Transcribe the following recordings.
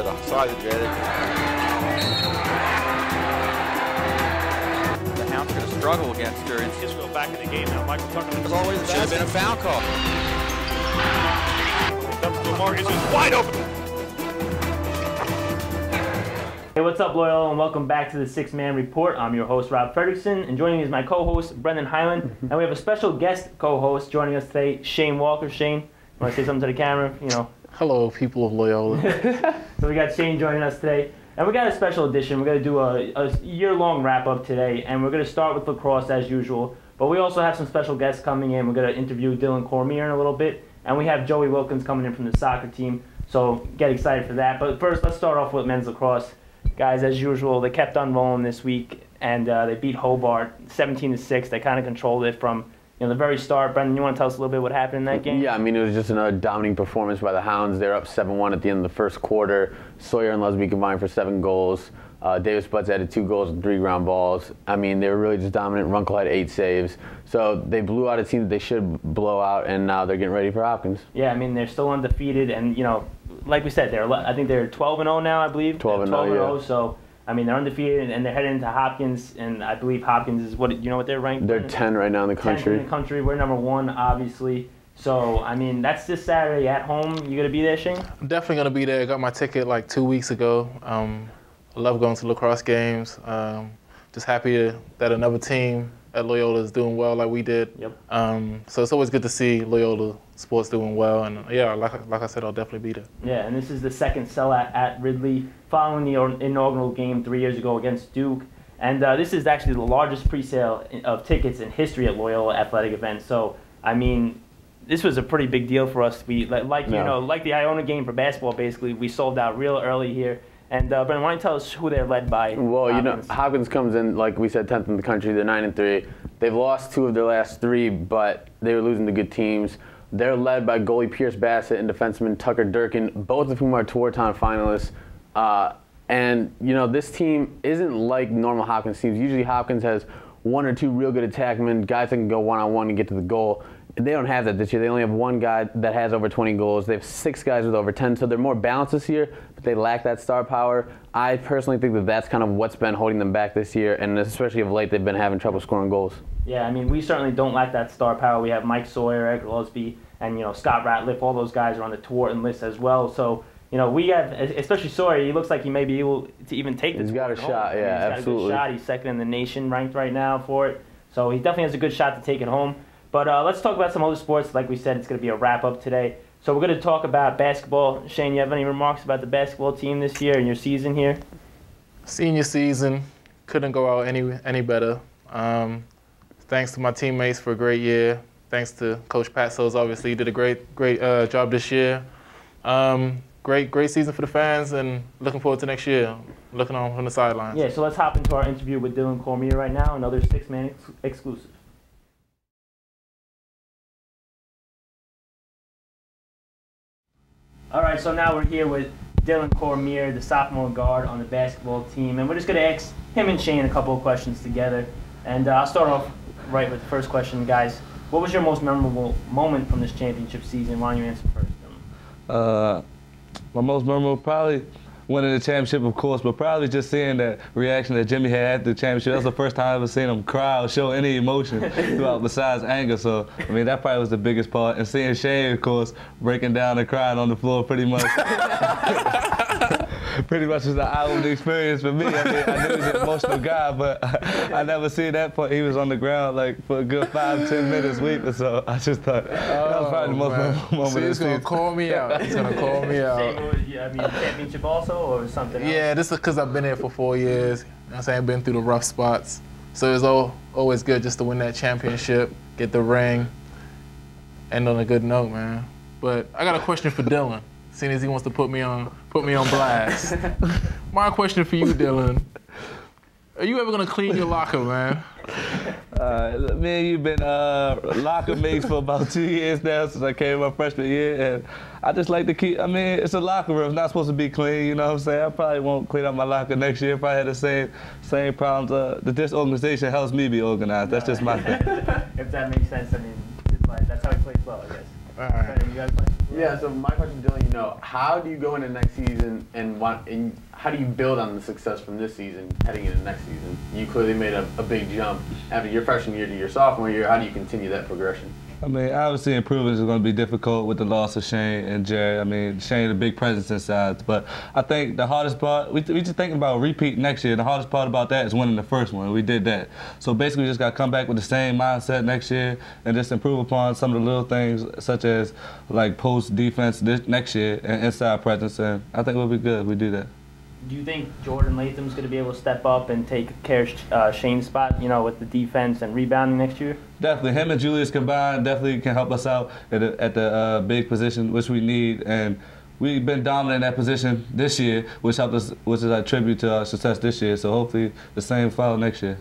got a size advantage. The Hound's going to struggle against her. And Israel back in the game now. Michael Tucker. should have been a foul call. Marcus is wide open. Hey, what's up, Loyola, and welcome back to the Six Man Report. I'm your host, Rob Fredrickson, and joining me is my co-host, Brendan Highland, and we have a special guest co-host joining us today, Shane Walker. Shane, you want to say something to the camera? You know. Hello, people of Loyola. So we got Shane joining us today, and we got a special edition. We're going to do a year-long wrap-up today, and we're going to start with lacrosse as usual, but we also have some special guests coming in. We're going to interview Dylon Cormier in a little bit, and we have Joey Wilkins coming in from the soccer team, so get excited for that. But first, let's start off with men's lacrosse. Guys, as usual, they kept on rolling this week, and they beat Hobart 17-6. They kind of controlled it from the very start. Brendan, you want to tell us a little bit what happened in that game? Yeah, I mean, it was just another dominating performance by the Hounds. They're up 7-1 at the end of the first quarter. Sawyer and Lesby combined for 7 goals. Davis Butts added 2 goals and 3 ground balls. I mean, they were really just dominant. Runkle had 8 saves. So they blew out a team that they should blow out, and now they're getting ready for Hopkins. Yeah, I mean, they're still undefeated, and, like we said, I think they're 12-0 now, I believe. 12-0, yeah. So, I mean, they're undefeated, and they're heading into Hopkins, and I believe Hopkins is what they're ranked? They're 10 right now in the country. 10th in the country. We're number 1, obviously. So, I mean, that's this Saturday at home. You going to be there, Shane? I'm definitely going to be there. I got my ticket like 2 weeks ago. I love going to lacrosse games. Just happy that another team at Loyola is doing well like we did. Yep. So it's always good to see Loyola sports doing well. And yeah, like I said, I'll definitely be there. Yeah, and this is the second sellout at Ridley following the inaugural game 3 years ago against Duke. And this is actually the largest pre-sale of tickets in history at Loyola athletic events. So, I mean, this was a pretty big deal for us. We like the Iona game for basketball. Basically, we sold out real early here. And Brendan, why don't you tell us who they're led by? Well, Hopkins comes in, like we said, 10th in the country. They're 9-3. They've lost 2 of their last 3, but they were losing to good teams. They're led by goalie Pierce Bassett and defenseman Tucker Durkin, both of whom are Tour-Town finalists. And this team isn't like normal Hopkins teams. Usually Hopkins has 1 or 2 real good attackmen, guys that can go one-on-one and get to the goal. They don't have that this year. They only have 1 guy that has over 20 goals. They have 6 guys with over 10, so they're more balanced this year, but they lack that star power. I personally think that that's kind of what's been holding them back this year, and especially of late, they've been having trouble scoring goals. Yeah, I mean, we certainly don't lack that star power. We have Mike Sawyer, Eric Lesby, and Scott Ratliff. All those guys are on the Tour-Town list as well. So, we have, especially Sawyer, he looks like he may be able to even take this. He's got a shot, yeah, absolutely. He's got a good shot. He's second in the nation ranked right now for it. So he definitely has a good shot to take it home. But let's talk about some other sports. Like we said, it's going to be a wrap-up today. So we're going to talk about basketball. Shane, you have any remarks about the basketball team this year and your season here? Senior season, couldn't go out any better. Thanks to my teammates for a great year. Thanks to Coach Patsos, obviously, he did a great job this year. Great season for the fans, and looking forward to next year, looking on from the sidelines. Yeah, so let's hop into our interview with Dylon Cormier right now, another Six-Man exclusive. All right, so now we're here with Dylon Cormier, the sophomore guard on the basketball team, and we're just going to ask him and Shane a couple of questions together. And I'll start off right with the first question, guys. What was your most memorable moment from this championship season? Why don't you answer first, Dylon? My most memorable, probably winning the championship, of course, but probably just seeing that reaction that Jimmy had at the championship. That was the first time I ever seen him cry or show any emotion throughout besides anger. So, I mean, that probably was the biggest part. And seeing Shane, of course, breaking down and crying on the floor pretty much. Pretty much was an eye-opening experience for me. I mean, I knew he was an emotional guy, but I never seen that part. He was on the ground like for a good 5-10 minutes weeping. So I just thought that was probably the most memorable moment. So he's gonna call me out. He's gonna call me out. I mean, championship also, or something else? Yeah, this is because I've been here for 4 years. I'm saying I've been through the rough spots. So it's always good just to win that championship, get the ring, end on a good note, man. But I got a question for Dylon, seeing as he wants to put me on blast. My question for you, Dylon. Are you ever gonna clean your locker, man? Me and you've been locker mates for about 2 years now since I came my freshman year, and I just like to keep. I mean, it's a locker room. It's not supposed to be clean. You know what I'm saying? I probably won't clean up my locker next year. Probably had the same problems. The disorganization helps me be organized. That's just my thing. If that makes sense, I mean, that's how he plays well, I guess. All right. You guys play? Yeah, so my question, Dylan, how do you go into next season and how do you build on the success from this season heading into next season? You clearly made a big jump after your freshman year to your sophomore year. How do you continue that progression? I mean, obviously improvements is going to be difficult with the loss of Shane and Jerry. I mean, Shane, a big presence inside. But I think the hardest part, we just thinking about repeat next year. The hardest part about that is winning the first one. We did that. So basically, we just got to come back with the same mindset next year and just improve upon some of the little things, such as like post defense next year and inside presence. And I think we'll be good if we do that. Do you think Jordan Latham's going to be able to step up and take care of Shane's spot, with the defense and rebounding next year? Definitely. Him and Julius combined definitely can help us out at the big position, which we need. And we've been dominant in that position this year, which is a tribute to our success this year. So hopefully the same follow next year.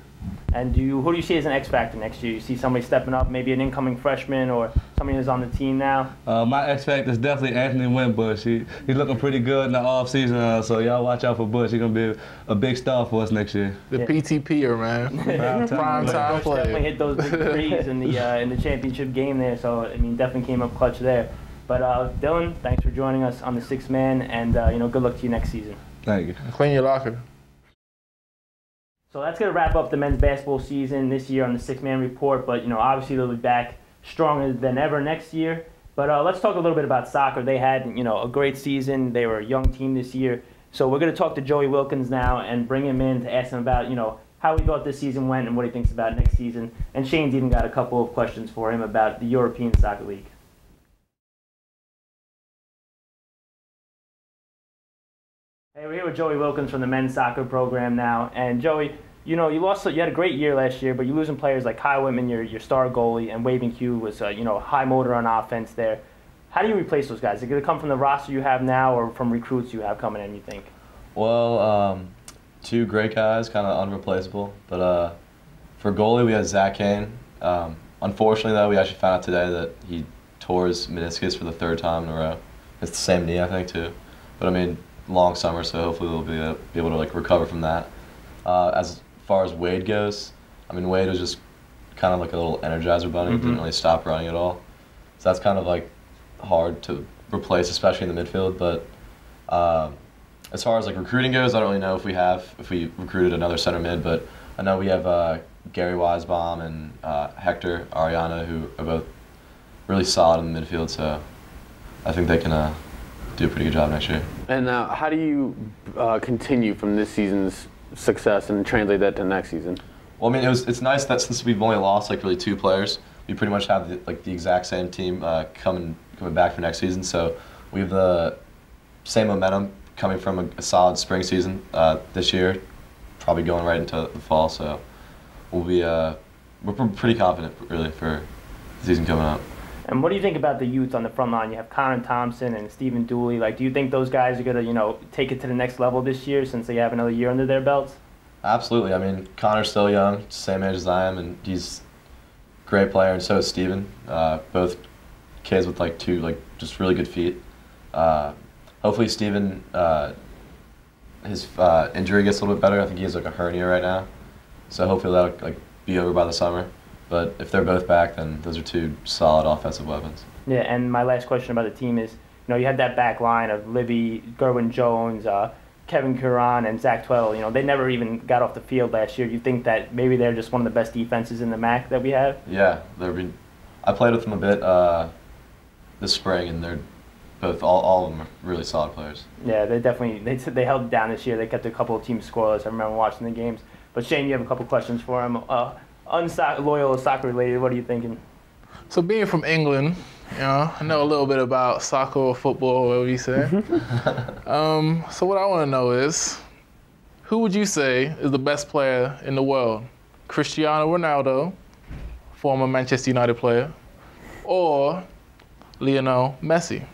And who do you see as an X factor next year? You see somebody stepping up, maybe an incoming freshman or somebody who's on the team now? My X factor is definitely Anthony Winbush. He's looking pretty good in the off season, so y'all watch out for Bush. He's gonna be a big star for us next year. The PTPer, man. Prime time player. Definitely hit those big threes in the championship game there. So I mean, definitely came up clutch there. But Dylan, thanks for joining us on the Sixth Man, and good luck to you next season. Thank you. Clean your locker. So that's going to wrap up the men's basketball season this year on the Sixth Man Report. But, obviously they'll be back stronger than ever next year. But let's talk a little bit about soccer. They had, a great season. They were a young team this year. So we're going to talk to Joey Wilkins now and bring him in to ask him about, how he thought this season went and what he thinks about next season. And Shane's even got a couple of questions for him about the European Soccer League. Hey, we're here with Joey Wilkins from the men's soccer program now. And Joey, you had a great year last year, but you're losing players like Kyle Whitman, your star goalie, and Waving Hugh was, high motor on offense there. How do you replace those guys? Is it going to come from the roster you have now or from recruits you have coming in, you think? Well, two great guys, kind of unreplaceable. But for goalie, we had Zach Kane. Unfortunately, though, we actually found out today that he tore his meniscus for the third time in a row. It's the same knee, I think, too. But, I mean, long summer, so hopefully we'll be able to recover from that. As far as Wade goes, I mean, Wade was just kind of like a little Energizer bunny. Mm-hmm. Didn't really stop running at all. So that's kind of hard to replace, especially in the midfield. But as far as recruiting goes, I don't really know if we recruited another center mid, but I know we have Gary Weisbaum and Hector Ariana, who are both really solid in the midfield. So I think they can do a pretty good job next year. And now, how do you continue from this season's success and translate that to next season? Well, I mean, it's nice that since we've only lost really two players, we pretty much have the exact same team coming back for next season. So we have the same momentum coming from a solid spring season this year, probably going right into the fall. So we'll be we're pretty confident really for the season coming up. And what do you think about the youth on the front line? You have Connor Thompson and Stephen Dooley. Do you think those guys are going to, take it to the next level this year since they have another year under their belts? Absolutely. I mean, Connor's still young, same age as I am, and he's a great player, and so is Stephen. Both kids with two just really good feet. Hopefully Stephen, his injury gets a little bit better. I think he has a hernia right now, so hopefully that'll be over by the summer. But if they're both back, then those are two solid offensive weapons. Yeah, and my last question about the team is, you had that back line of Libby, Gerwin Jones, Kevin Curran, and Zach Twell. They never even got off the field last year. Do you think that maybe they're just one of the best defenses in the MAC that we have? Yeah, I played with them a bit this spring, and they're both all of them are really solid players. Yeah, they held it down this year. They kept a couple of teams scoreless. I remember watching the games. But Shane, you have a couple questions for him. Loyal soccer related, what are you thinking? So being from England, I know a little bit about soccer or football, whatever you say. So what I want to know is, who would you say is the best player in the world? Cristiano Ronaldo, former Manchester United player, or Lionel Messi?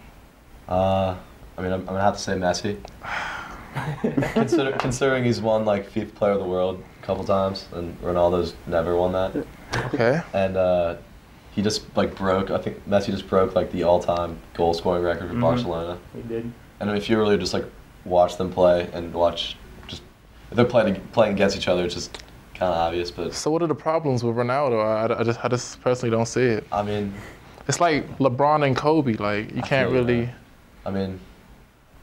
I mean, I'm gonna have to say Messi. Considering he's won FIFA Player of the World a couple times, and Ronaldo's never won that. Okay. And he just broke. I think Messi just broke the all-time goal scoring record for Barcelona. He did. And if you really just watch them play and watch if they're playing against each other, it's just kind of obvious. But so what are the problems with Ronaldo? I just personally don't see it. I mean, It's like LeBron and Kobe. Like, you can't really. I mean,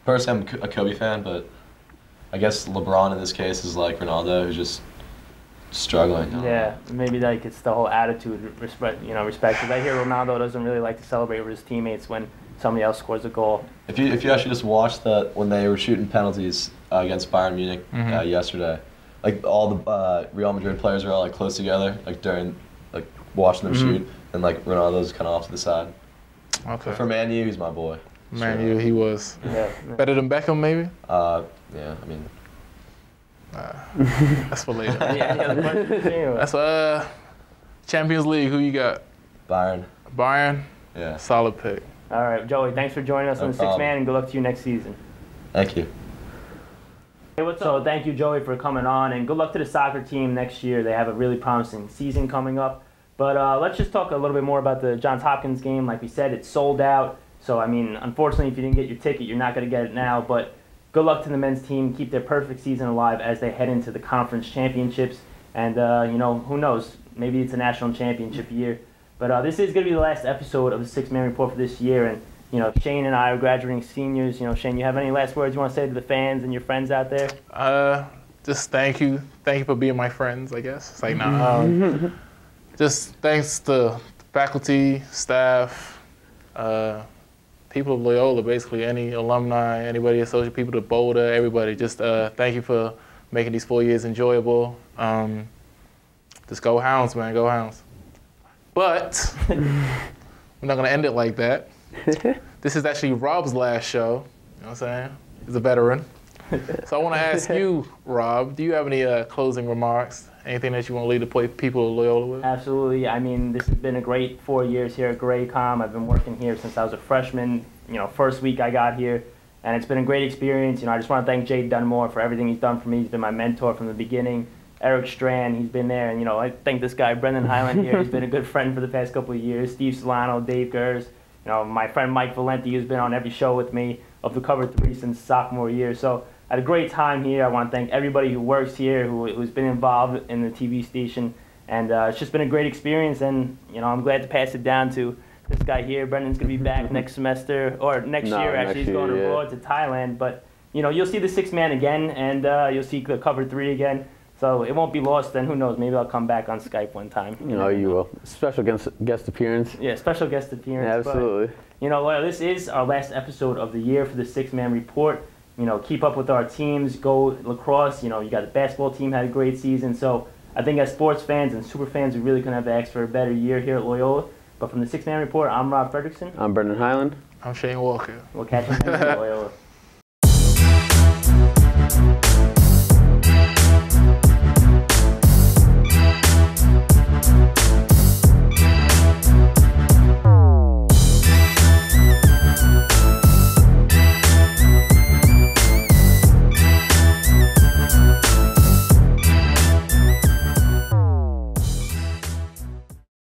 personally, I'm a Kobe fan, but I guess LeBron in this case is like Ronaldo, who's just struggling. Yeah, maybe like it's the whole attitude, respect. Because I hear Ronaldo doesn't really like to celebrate with his teammates when somebody else scores a goal. If you actually just watch when they were shooting penalties against Bayern Munich yesterday, like all the Real Madrid players were all like close together, like during like watching them shoot, and like Ronaldo's kind of off to the side. Okay. For Man U, he's my boy. Man U, he was Yeah. better than Beckham, maybe. Yeah, I mean. That's for later. Any other questions? That's Champions League. Who you got? Bayern. Bayern. Yeah. Solid pick. All right, Joey, thanks for joining us No on the Sixth problem. Man, and good luck to you next season. Thank you. Hey, what's up? So thank you, Joey, for coming on, and good luck to the soccer team next year. They have a really promising season coming up. But let's just talk a little bit more about the Johns Hopkins game. Like we said, it's sold out. So, I mean, unfortunately, if you didn't get your ticket, you're not going to get it now. But good luck to the men's team. Keep their perfect season alive as they head into the conference championships. And, who knows? Maybe it's a national championship year. But this is going to be the last episode of the Sixth Man Report for this year. And, Shane and I are graduating seniors. Shane, you have any last words you want to say to the fans and your friends out there? Just thank you. Thank you for being my friends, I guess. It's like, just thanks to faculty, staff, people of Loyola, basically, any alumni, anybody associated, people to Boulder, everybody. Just thank you for making these 4 years enjoyable. Just go Hounds, man, go Hounds. But we're not going to end it like that. This is actually Rob's last show. You know what I'm saying? He's a veteran. So I want to ask you, Rob, do you have any closing remarks? Anything that you want to leave the people of Loyola with? Absolutely. I mean, this has been a great 4 years here at Greycomm. I've been working here since I was a freshman. First week I got here, and it's been a great experience. I just want to thank Jay Dunmore for everything he's done for me. He's been my mentor from the beginning. Eric Strand, he's been there, and I thank this guy Brendan Highland here. He's been a good friend for the past couple of years. Steve Solano, Dave Gers, my friend Mike Valenti, who's been on every show with me of the Cover 3 since sophomore year. So I had a great time here. I want to thank everybody who works here, who's been involved in the TV station, and it's just been a great experience. And I'm glad to pass it down to this guy here. Brendan's gonna be back next semester or next year. Actually, he's going abroad to Thailand. But you'll see the Sixth Man again, and you'll see the Cover 3 again. So it won't be lost. And who knows? Maybe I'll come back on Skype one time. You will. Special guest appearance. Yeah, special guest appearance. Yeah, absolutely. But, this is our last episode of the year for the Sixth Man Report. Keep up with our teams. Go lacrosse. You got the basketball team had a great season. So I think as sports fans and super fans, we really couldn't have asked for a better year here at Loyola. But from the Sixth Man Report, I'm Rob Fredrickson. I'm Brendan Highland. I'm Shane Walker. We'll catch you next time, Loyola.